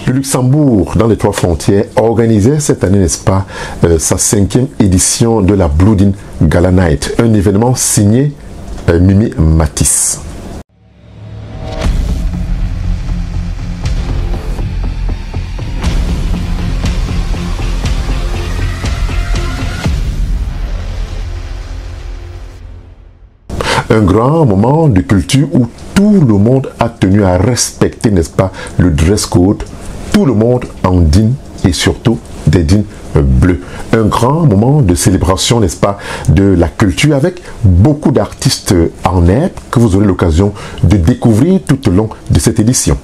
Le Luxembourg, dans les trois frontières, organisait cette année, n'est-ce pas, sa 5e édition de la Blood In Gala Night, un événement signé Mimi Matisse. Un grand moment de culture où tout le monde a tenu à respecter, n'est-ce pas, le dress code. Tout le monde en jean et surtout des jeans bleus. Un grand moment de célébration, n'est-ce pas, de la culture avec beaucoup d'artistes en herbe que vous aurez l'occasion de découvrir tout au long de cette édition.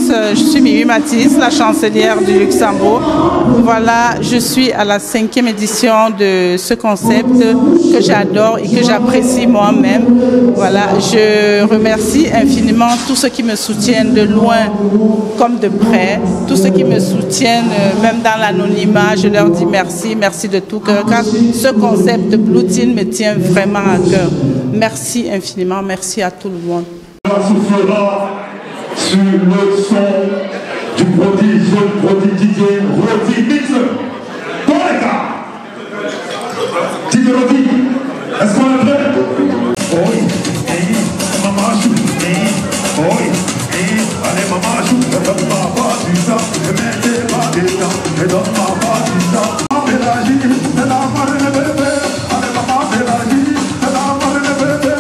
je suis Mimi Matisse, la chancelière du Luxembourg. Voilà, je suis à la 5e édition de ce concept que j'adore et que j'apprécie moi-même. Voilà, je remercie infiniment tous ceux qui me soutiennent de loin comme de près, tous ceux qui me soutiennent même dans l'anonymat. Je leur dis merci, merci de tout cœur, car ce concept de Blue Teen me tient vraiment à cœur. Merci infiniment, merci à tout le monde. Sur le son du prodige, Didier Rodi Mix. Bon les gars, Didier Rodi, est-ce qu'on est prêt? Oui, maman joue, oui, allez maman joue, ne donne pas du sang, ne mettez pas des dents, ne donne pas du sang. Pélagie, c'est la marine de bébé, allez maman Pélagie, c'est la marine de bébé.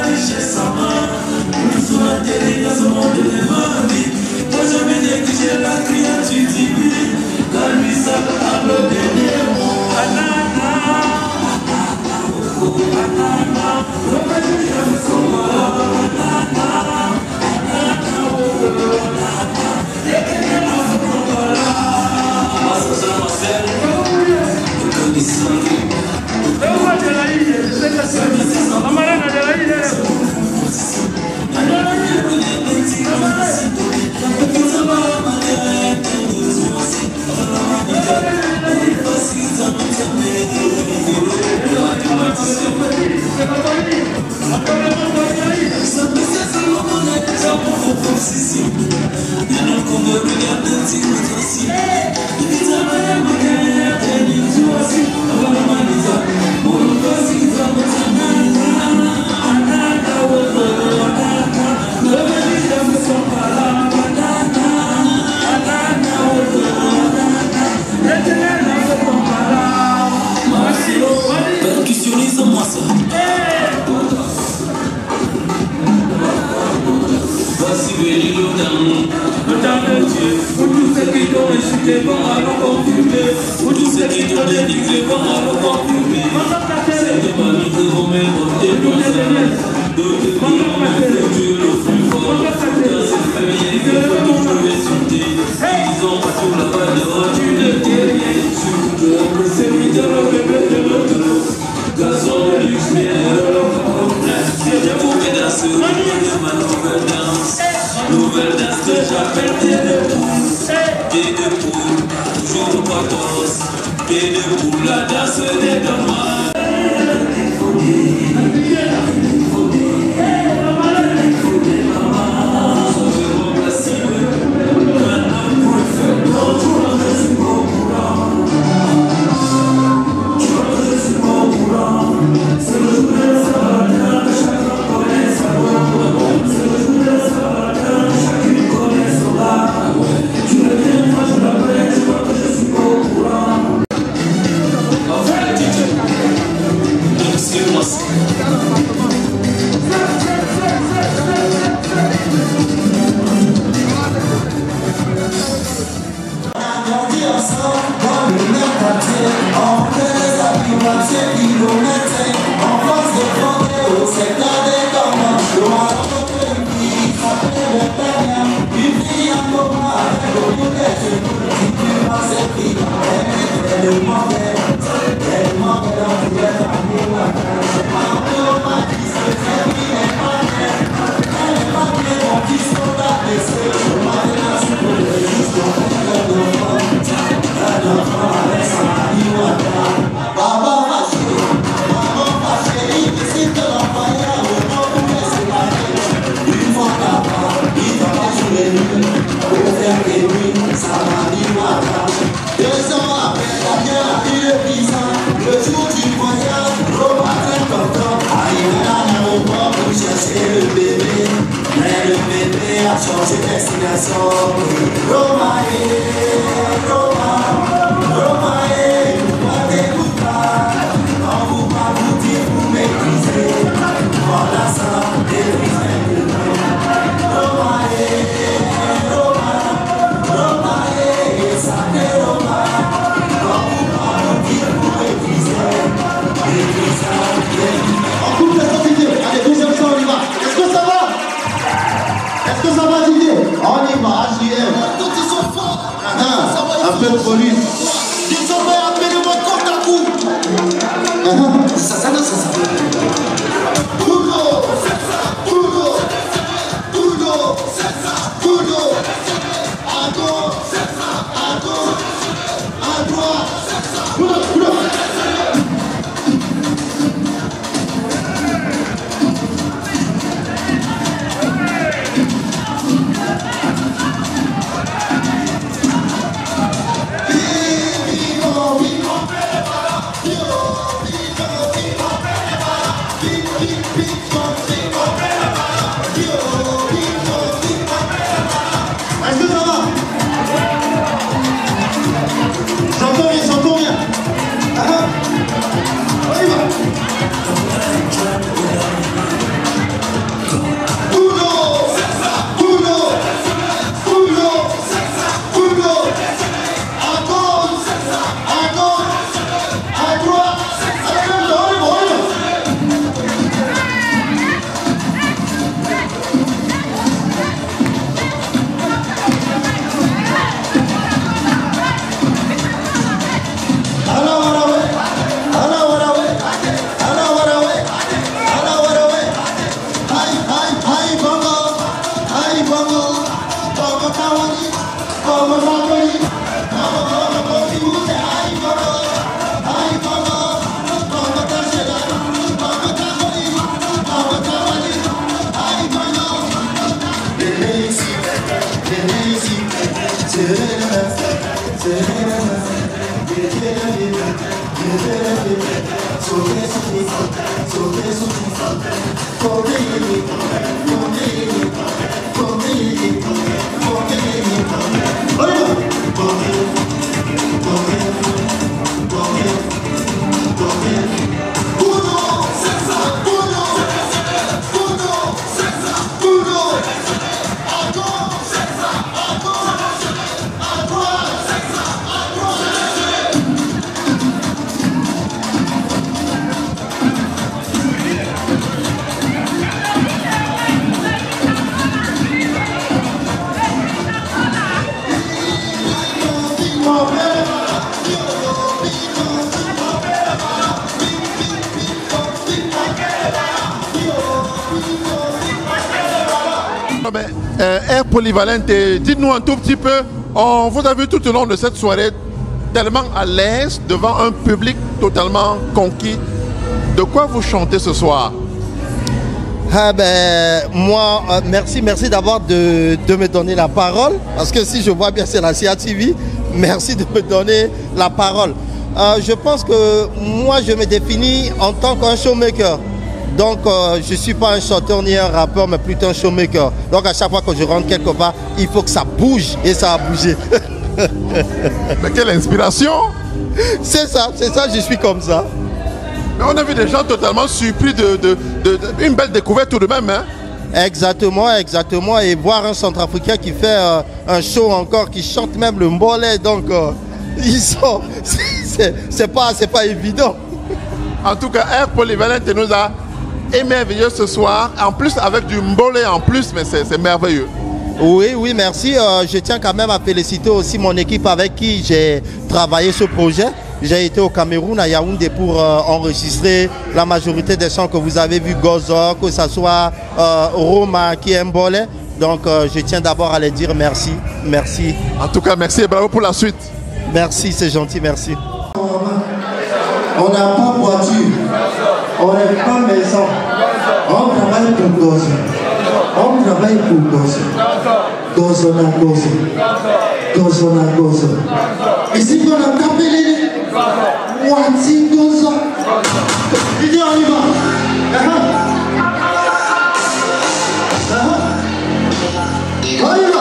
Richesse en main, nous sommes Nouvelle danse que j'appelle pied de poule, toujours potos, pied de poule, la danse des dommages. Non mais, Air Polyvalente, dites-nous un tout petit peu, on vous a vu tout au long de cette soirée tellement à l'aise devant un public totalement conquis. De quoi vous chantez ce soir? Ah ben, moi, merci d'abord de me donner la parole, parce que si je vois bien c'est la CATV, merci de me donner la parole. Je pense que moi je me définis en tant qu'un showmaker. Donc je ne suis pas un chanteur ni un rappeur, mais plutôt un showmaker. Donc à chaque fois que je rentre quelque part, il faut que ça bouge, et ça a bougé. Mais quelle inspiration! C'est ça, je suis comme ça. Mais on a vu des gens totalement surpris une belle découverte tout de même. Hein? Exactement. Et voir un Centrafricain qui fait un show encore, qui chante même le mbolé, donc ils sont... c'est pas évident. En tout cas, Air Polyvalente nous a émerveillé ce soir. En plus, avec du mbolé en plus, mais c'est merveilleux. Oui, merci. Je tiens quand même à féliciter aussi mon équipe avec qui j'ai travaillé ce projet. J'ai été au Cameroun, à Yaoundé, pour enregistrer la majorité des chants que vous avez vus, Gozo, que ce soit Roma qui est Mbolé. Donc je tiens d'abord à les dire merci. Merci. En tout cas, merci et bravo pour la suite. Merci, c'est gentil, merci. On n'a pas voiture, on n'a pas maison, on travaille pour Gozo. On travaille pour Gozo. Gozo na Gozo. Gozo na Gozo. Ici, on a tapé les Wati Gozo. Il dit on y va. On y va.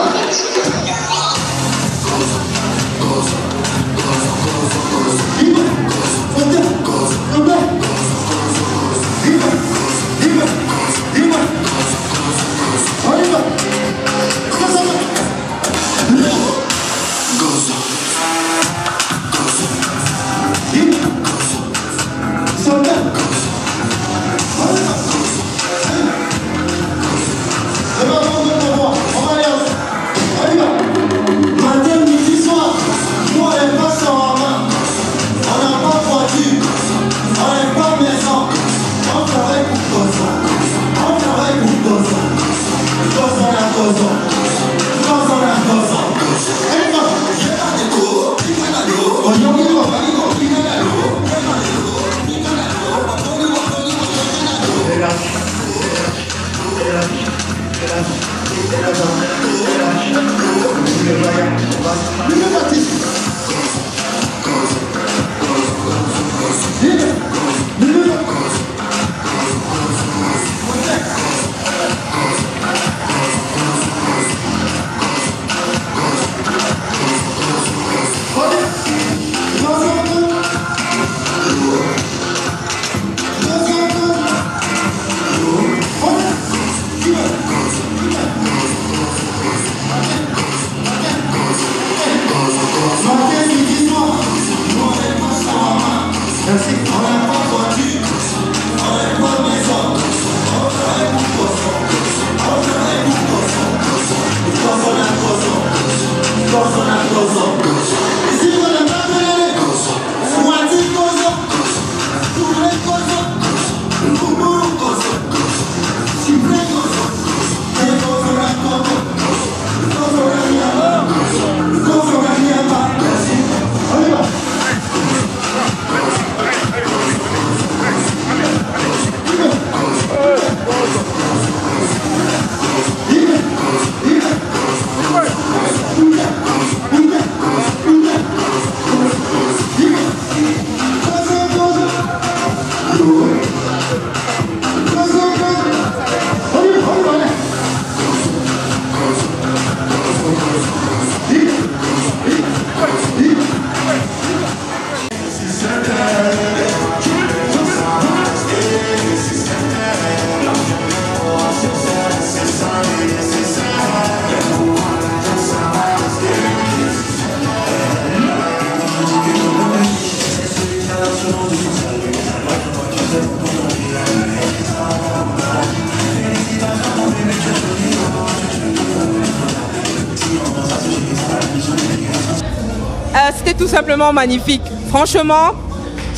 C'était tout simplement magnifique. Franchement,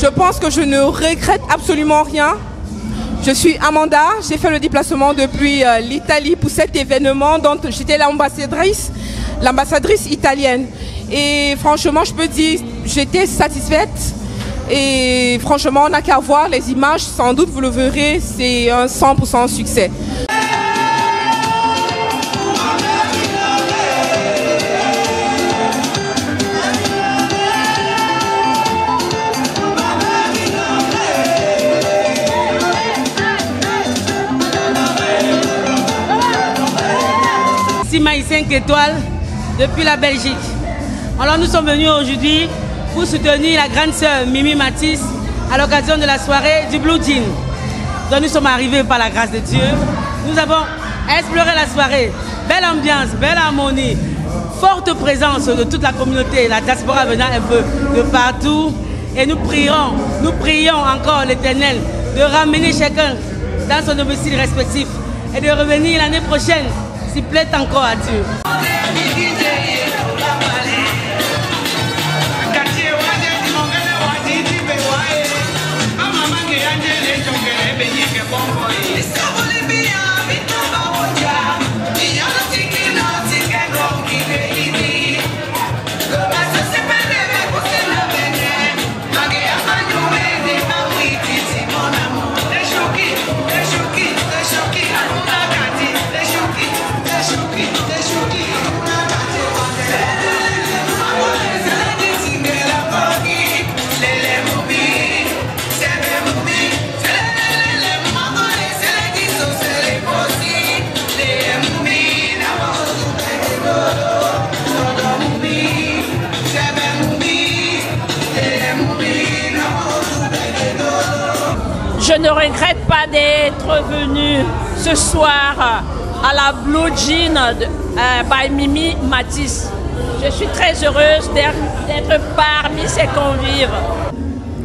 je pense que je ne regrette absolument rien. Je suis Amanda, j'ai fait le déplacement depuis l'Italie pour cet événement dont j'étais l'ambassadrice italienne. Et franchement, je peux dire, j'étais satisfaite. Et franchement, on n'a qu'à voir les images, sans doute vous le verrez, c'est un 100% succès. Maïs 5 étoiles depuis la Belgique. Alors nous sommes venus aujourd'hui pour soutenir la grande sœur Mimi Matisse à l'occasion de la soirée du Blue Jean. Donc nous sommes arrivés par la grâce de Dieu. Nous avons exploré la soirée. Belle ambiance, belle harmonie, forte présence de toute la communauté, la diaspora venant un peu de partout. Et nous prions encore l'Éternel de ramener chacun dans son domicile respectif et de revenir l'année prochaine. S'il plaît encore à Dieu. Je ne regrette pas d'être venue ce soir à la Blue Jean by Mimi Matisse. Je suis très heureuse d'être parmi ces convives.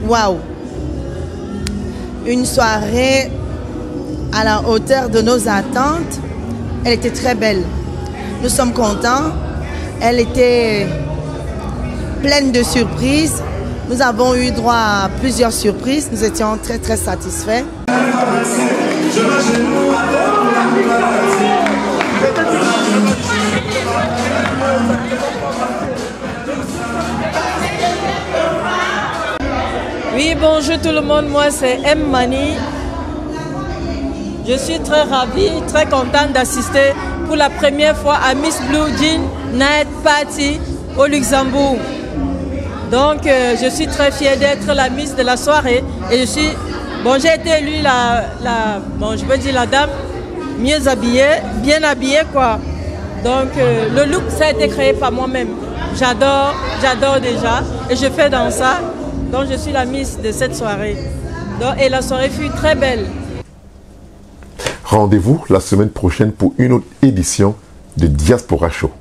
Waouh! Une soirée à la hauteur de nos attentes. Elle était très belle. Nous sommes contents. Elle était pleine de surprises. Nous avons eu droit à plusieurs surprises. Nous étions très très satisfaits. Oui, bonjour tout le monde. Moi, c'est M. Mani. Je suis très ravie, très contente d'assister pour la première fois à Miss Blue Jean Night Party au Luxembourg. Donc, je suis très fière d'être la Miss de la soirée et je suis, j'ai été élue je peux dire la dame mieux habillée, bien habillée quoi. Donc, le look ça a été créé par moi-même. J'adore déjà et je fais dans ça. Donc, je suis la Miss de cette soirée. Donc, et la soirée fut très belle. Rendez-vous la semaine prochaine pour une autre édition de Diaspora Show.